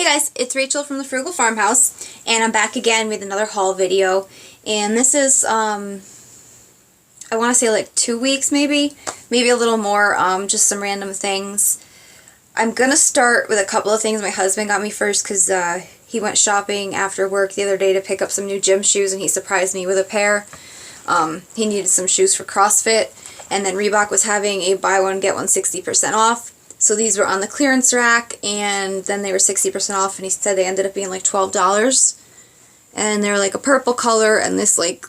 Hey guys, it's Rachel from the Frugal Farmhouse, and I'm back again with another haul video. And this is, I want to say like 2 weeks maybe a little more, just some random things. I'm gonna start with a couple of things my husband got me first because he went shopping after work the other day to pick up some new gym shoes, and he surprised me with a pair. He needed some shoes for CrossFit, and then Reebok was having a buy one get one 60% off. So these were on the clearance rack, and then they were 60% off, and he said they ended up being like $12. And they're like a purple color and this like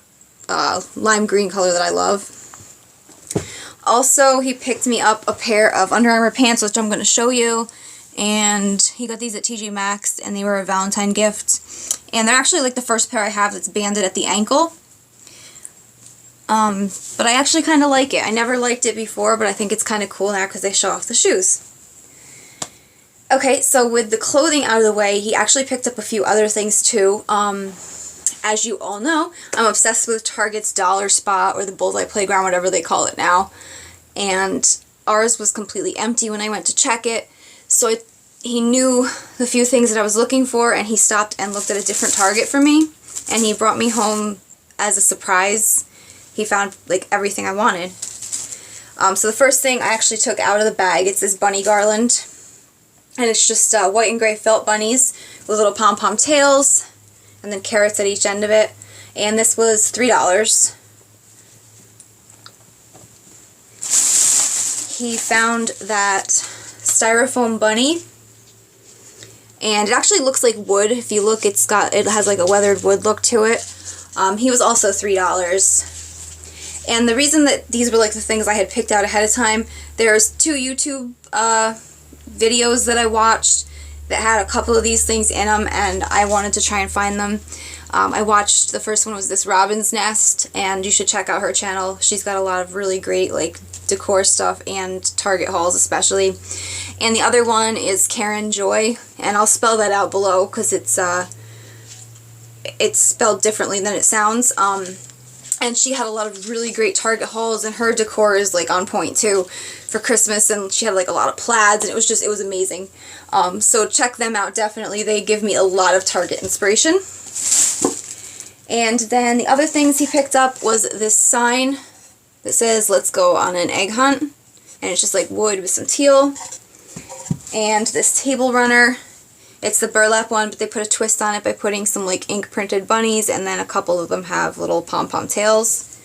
lime green color that I love. Also, he picked me up a pair of Under Armour pants, which I'm going to show you. And he got these at maxx, and they were a Valentine gift. And they're actually like the first pair I have that's banded at the ankle. But I actually kind of like it. I never liked it before, but I think it's kind of cool now because they show off the shoes. Okay, so with the clothing out of the way, he actually picked up a few other things too. As you all know, I'm obsessed with Target's Dollar Spot, or the Bullseye Playground, whatever they call it now. And ours was completely empty when I went to check it. So he knew the few things that I was looking for, and he stopped and looked at a different Target for me. And he brought me home as a surprise. He found like everything I wanted. So the first thing I actually took out of the bag, it's this bunny garland. And it's just white and gray felt bunnies with little pom-pom tails and then carrots at each end of it. And this was $3. He found that styrofoam bunny. And it actually looks like wood. If you look, it has like a weathered wood look to it. He was also $3. And the reason that these were like the things I had picked out ahead of time, there's 2 YouTube videos that I watched that had a couple of these things in them, and I wanted to try and find them. I watched, the first one was this robin's nest, and you should check out her channel. She's got a lot of really great like decor stuff and Target hauls especially. And the other one is Queren Joy, and I'll spell that out below because it's spelled differently than it sounds. And she had a lot of really great Target hauls, and her decor is like on point too for Christmas, and she had like a lot of plaids, and it was amazing. So check them out definitely. They give me a lot of Target inspiration. And then the other things he picked up was this sign that says "Let's go on an egg hunt," and it's just like wood with some teal. And this table runner. It's the burlap one, but they put a twist on it by putting some like ink printed bunnies, and then a couple of them have little pom-pom tails,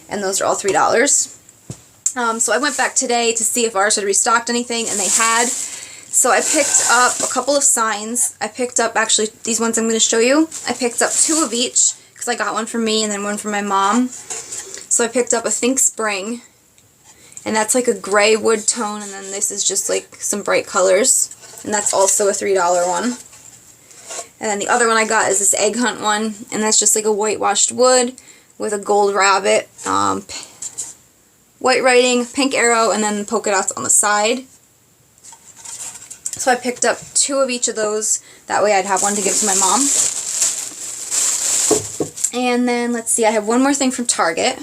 and those are all $3. So I went back today to see if ours had restocked anything, and they had. So I picked up a couple of signs. I picked up, actually, these ones I'm going to show you. I picked up 2 of each, because I got one for me and then one for my mom. So I picked up a Think Spring, and that's like a gray wood tone, and then this is just like some bright colors. And that's also a $3 one. And then the other one I got is this Egg Hunt one, and that's just like a whitewashed wood with a gold rabbit, white writing, pink arrow, and then polka dots on the side. So I picked up 2 of each of those. That way I'd have one to give to my mom. And then, let's see, I have one more thing from Target.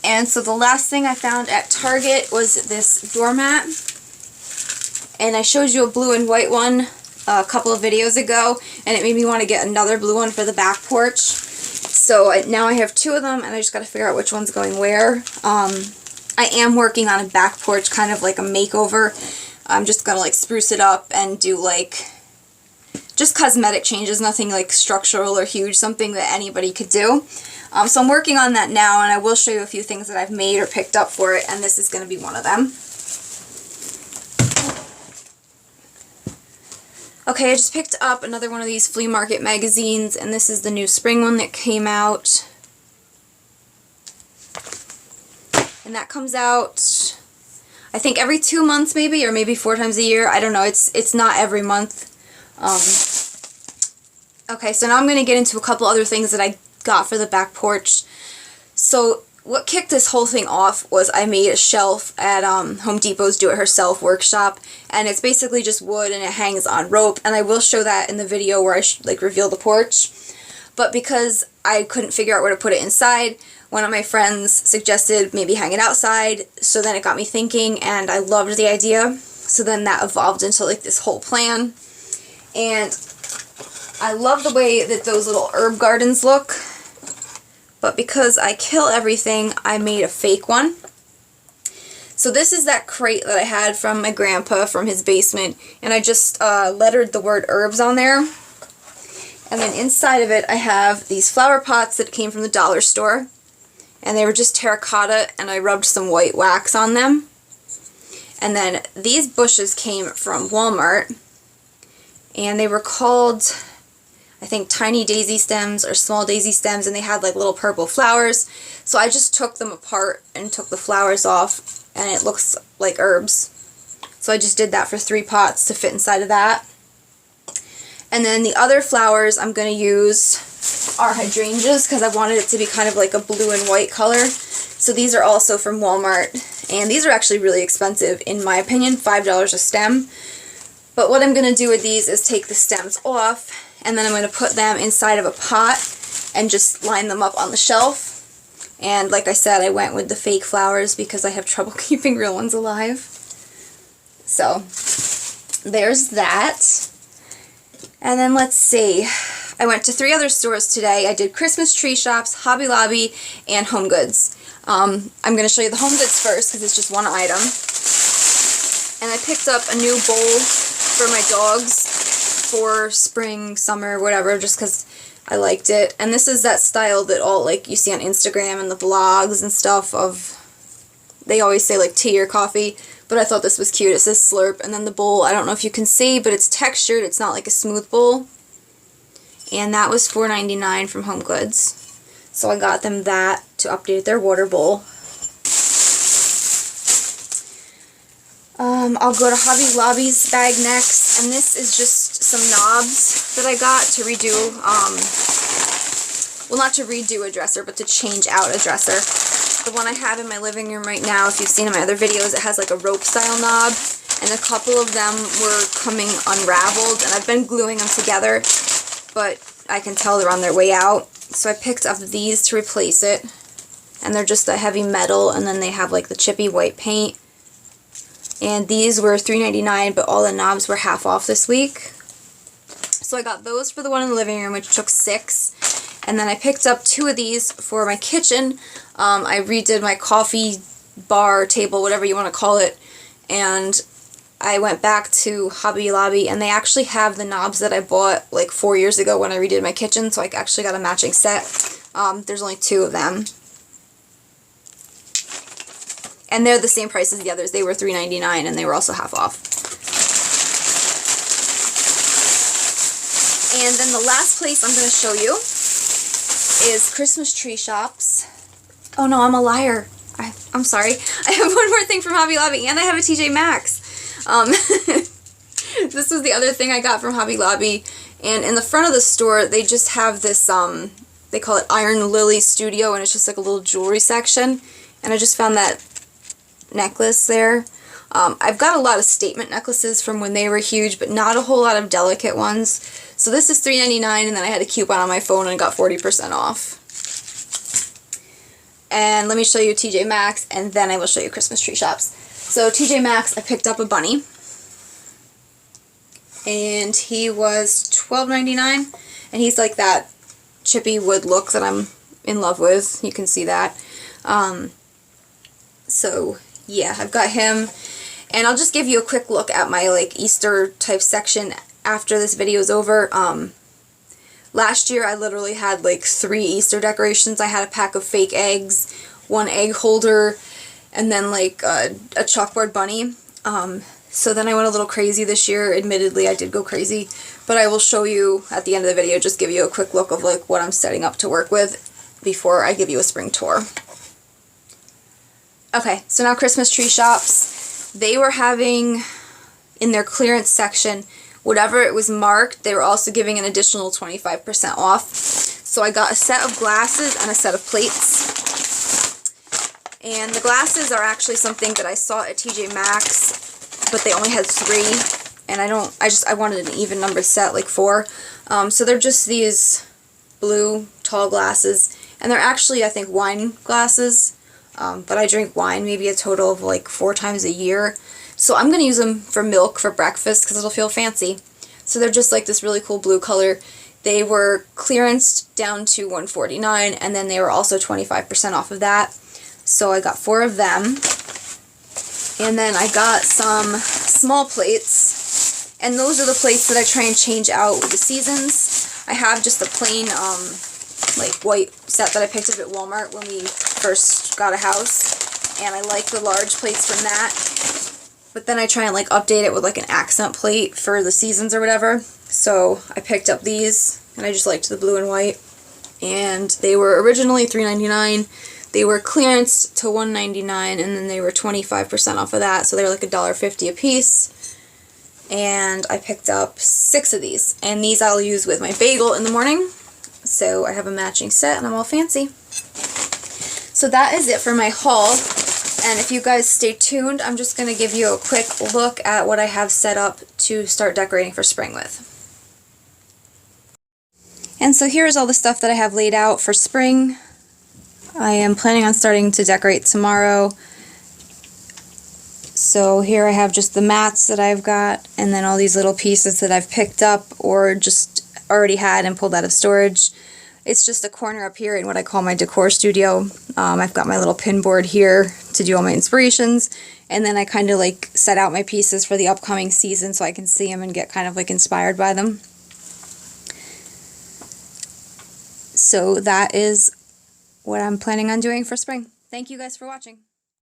And so the last thing I found at Target was this doormat. And I showed you a blue and white one a couple of videos ago, and it made me want to get another blue one for the back porch. So now I have 2 of them, and I just got to figure out which one's going where. I am working on a back porch, kind of like a makeover. I'm just going to like spruce it up and do like just cosmetic changes, nothing like structural or huge, something that anybody could do. So I'm working on that now, and I will show you a few things that I've made or picked up for it, and this is going to be one of them. Okay, I just picked up another one of these flea market magazines, and this is the new spring one that came out. And that comes out, I think every 2 months maybe, or maybe 4 times a year. I don't know, it's not every month. Okay, so now I'm going to get into a couple other things that I got for the back porch. So what kicked this whole thing off was I made a shelf at Home Depot's do-it-herself workshop, and it's basically just wood and it hangs on rope, and I will show that in the video where I like reveal the porch. But because I couldn't figure out where to put it inside, one of my friends suggested maybe hang it outside, so then it got me thinking, and I loved the idea. So then that evolved into like this whole plan. And I love the way that those little herb gardens look. But because I kill everything, I made a fake one. So this is that crate that I had from my grandpa from his basement. And I just lettered the word herbs on there. And then inside of it, I have these flower pots that came from the dollar store. And they were just terracotta, and I rubbed some white wax on them. And then these bushes came from Walmart. And they were called, I think, tiny daisy stems or small daisy stems, and they had like little purple flowers. So I just took them apart and took the flowers off, and it looks like herbs. So I just did that for 3 pots to fit inside of that. And then the other flowers I'm going to use are hydrangeas because I wanted it to be kind of like a blue and white color. So these are also from Walmart, and these are actually really expensive in my opinion, $5 a stem. But what I'm going to do with these is take the stems off, and then I'm going to put them inside of a pot and just line them up on the shelf. And like I said, I went with the fake flowers because I have trouble keeping real ones alive. So there's that. And then let's see. I went to 3 other stores today. I did Christmas tree shops, Hobby Lobby, and Home Goods. I'm going to show you the Home Goods first because it's just one item. And I picked up a new bowl for my dogs for spring, summer, whatever, just because I liked it. And this is that style that all like you see on Instagram and the vlogs and stuff of, they always say like tea or coffee, but I thought this was cute. It says slurp, and then the bowl, I don't know if you can see, but it's textured. It's not like a smooth bowl. And that was $4.99 from Home Goods. So I got them that to update their water bowl. I'll go to Hobby Lobby's bag next, and this is just some knobs that I got to redo, well, not to redo a dresser, but to change out a dresser. The one I have in my living room right now, if you've seen in my other videos, it has like a rope style knob, and a couple of them were coming unraveled, and I've been gluing them together, but I can tell they're on their way out. So I picked up these to replace it, and they're just a heavy metal, and then they have like the chippy white paint. And these were $3.99, but all the knobs were half off this week. So I got those for the one in the living room, which took 6. And then I picked up 2 of these for my kitchen. I redid my coffee bar, table, whatever you want to call it. And I went back to Hobby Lobby, and they actually have the knobs that I bought like 4 years ago when I redid my kitchen. So I actually got a matching set. There's only 2 of them. And they're the same price as the others. They were $3.99, and they were also half off. And then the last place I'm going to show you is Christmas tree shops. Oh no, I'm a liar. I'm sorry. I have one more thing from Hobby Lobby, and I have a TJ Maxx. This was the other thing I got from Hobby Lobby. And in the front of the store, they just have this, they call it Iron Lily Studio, and it's just like a little jewelry section. And I just found that necklace there. I've got a lot of statement necklaces from when they were huge, but not a whole lot of delicate ones. So this is $3.99, and then I had a coupon on my phone and got 40% off. And let me show you TJ Maxx, and then I will show you Christmas tree shops. So TJ Maxx, I picked up a bunny, and he was $12.99, and he's like that chippy wood look that I'm in love with. You can see that. So yeah, I've got him, and I'll just give you a quick look at my like Easter type section after this video is over. Last year I literally had like 3 Easter decorations. I had a pack of fake eggs, 1 egg holder, and then like a chalkboard bunny. So then I went a little crazy this year. Admittedly, I did go crazy, but I will show you at the end of the video, just give you a quick look of like what I'm setting up to work with before I give you a spring tour. Okay, so now Christmas tree shops. They were having, in their clearance section, whatever it was marked, they were also giving an additional 25% off. So I got a set of glasses and a set of plates. And the glasses are actually something that I saw at TJ Maxx, but they only had 3. And I wanted an even number set, like 4. So they're just these blue, tall glasses. And they're actually, I think, wine glasses. But I drink wine maybe a total of like 4 times a year. So I'm going to use them for milk for breakfast because it'll feel fancy. So they're just like this really cool blue color. They were clearanced down to $149, and then they were also 25% off of that. So I got 4 of them. And then I got some small plates, and those are the plates that I try and change out with the seasons. I have just a plain like white set that I picked up at Walmart when we first got a house, and I like the large plates from that. But then I try and like update it with like an accent plate for the seasons or whatever. So I picked up these, and I just liked the blue and white. And they were originally $3.99. They were clearanced to $1.99, and then they were 25% off of that, so they were like $1.50 a piece. And I picked up 6 of these, and these I'll use with my bagel in the morning. So I have a matching set, and I'm all fancy. So that is it for my haul. And if you guys stay tuned, I'm just going to give you a quick look at what I have set up to start decorating for spring with. And so here's all the stuff that I have laid out for spring. I am planning on starting to decorate tomorrow. So here I have just the mats that I've got, and then all these little pieces that I've picked up or just already had and pulled out of storage. It's just a corner up here in what I call my decor studio. I've got my little pin board here to do all my inspirations, and then I kind of like set out my pieces for the upcoming season so I can see them and get kind of like inspired by them. So that is what I'm planning on doing for spring. Thank you guys for watching.